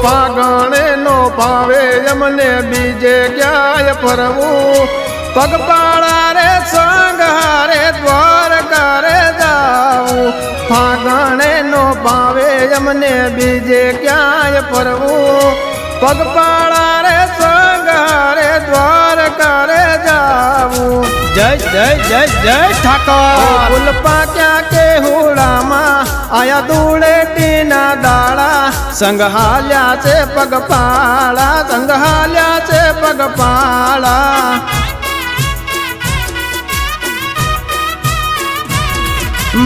ફાગણે નો ભાવે અમને બીજે ક્યાંય ફરવું પગપાળા રે સંઘારે દ્વારકા રે જાવું ફાગણે નો ભાવે અમને બીજે ક્યાંય ફરવું પગપાળા રે સંઘારે દ્વારકા રે જાવું જય જય જય જય ઠાકોર ઉલ્પા ક્યાં કે હુડામાં આયા ધૂળેટીના દાડા સંઘાલ્યા છે પગપાળા સંઘાલ્યા છે પગપાળા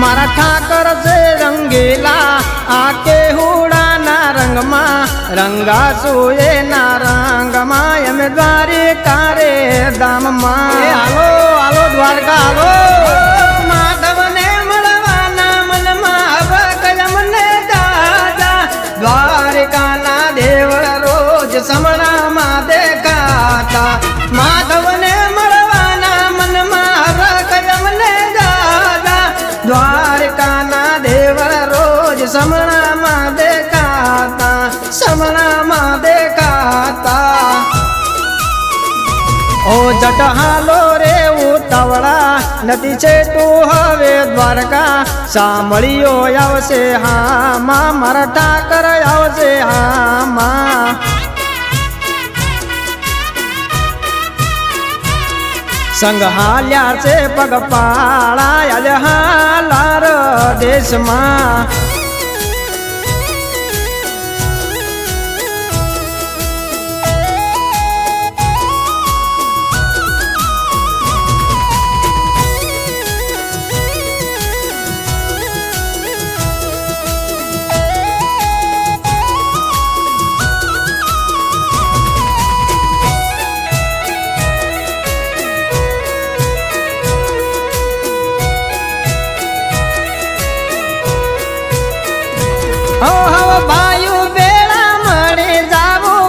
મારા ઠાકર છે રંગીલા આ કે હુડાના રંગમાં રંગાસુએ ના રંગમાં એમ દ્વારિકા રે ધામમાં હાલો હાલો દ્વારકા હાલો માધવને મળવાના મનમાં હવે મને દાદા દ્વારિકાના દેવળ રોજ સમણામાં દેખાતા માધવને મળવાના મનમાં હવે મને દાદા દ્વારિકાના દેવળ રોજ સમણામાં દેખાતા સમણામાં દેખાતા ઓ જટ હાલો રે ઉતાવળા નથી છે તું હવે દ્વારકા સાંભળીઓ આવશે હામાં મારા ઠાકર આવશે હામાં સંઘાલ્યા છે પગપાળા આજ હાલાર દેશમાં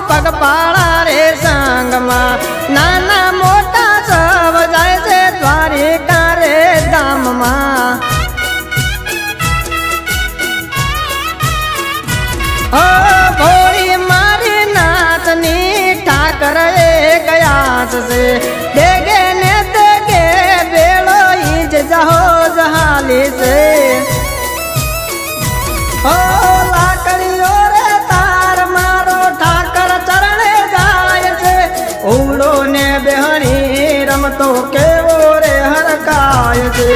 પગપાળા રે સંગમાં નાના મોટા સવ જાય છે દ્વારિકા રે ધામમાં ઓ ભોળી મારી નાચની ઠાકર એ ગયા છે દેગે ને દેગે બેળો ઈજ જહો જહાલી છે ઓ લાકડીઓ રે તાર મારો ઠાકર ચરણે જાય છે ઉડો ને બેહણી રમતો કેવો રે હરકાય છે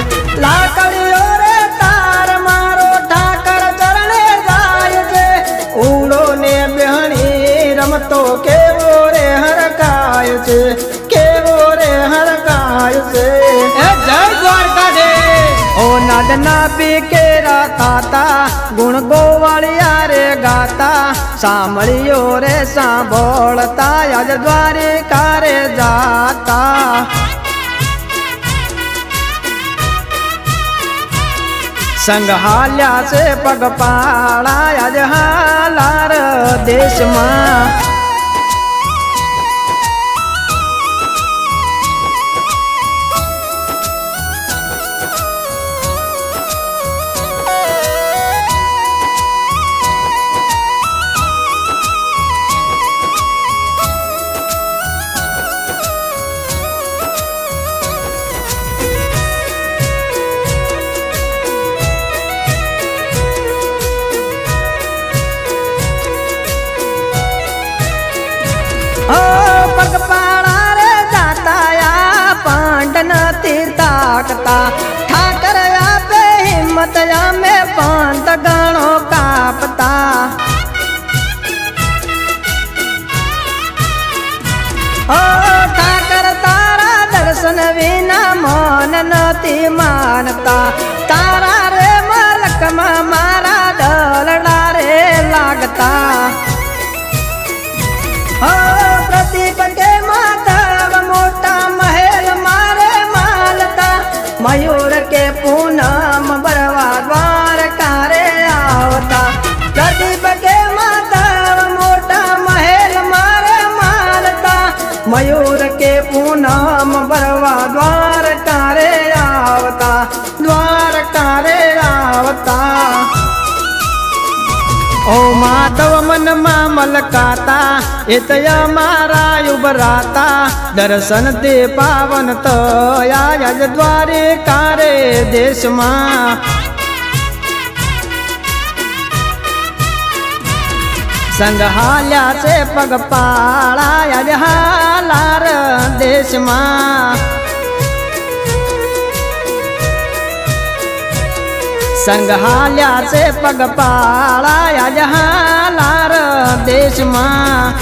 લાકડીઓ રે તાર મારો ઠાકર ચરણે જાય છે ઉડો ને બેહણી રમતો કેવો રે હરકાય છે કેવો રે હરકાય છે જય દ્વારકાધીશ ઓ નાદના પીકેરા તાતા ગુણ ગોવાળિયા રે ગાતા સાંભળ્યો રે સાંભળતા આજ દ્વારિકા રે જાતા સંઘાલ્યા છે પગપાળા આજ હાલાર દેશમાં પગપાળા રે જાતાયા પાંડ નથી તાકતા ઠાકર આપે હિંમત અમે પાંત ગણો કાપતા ઓ ઠાકર તારા દર્શન વિના મન નથી માનતા તારા રે મલકમાં મારા દલડા રે લાગતા પ્રદીપ કે માધવ મોટા મહેલ મારે માલતા મયુર કે પૂનમ બરવા દ્વારકા રે આવતા પ્રદીપ કે માધવ મોટા મહેલ મારે માલતા મયુર કે પૂનમ બરવા દ્વારકા રે આવતા દ્વારકા રે આવતા ઓ માધવ મનમાં મલકાતા એ તય મારા ઉભરાતા દર્શન તે પાવન તયા આજ દ્વારિકા રે દેશમાં સંગ હાલ્યા છે પગપાળા આજ હાલાર દેશમાં સંગ હાલ્યા છે પગપાળા આજ હાલાર દેશમાં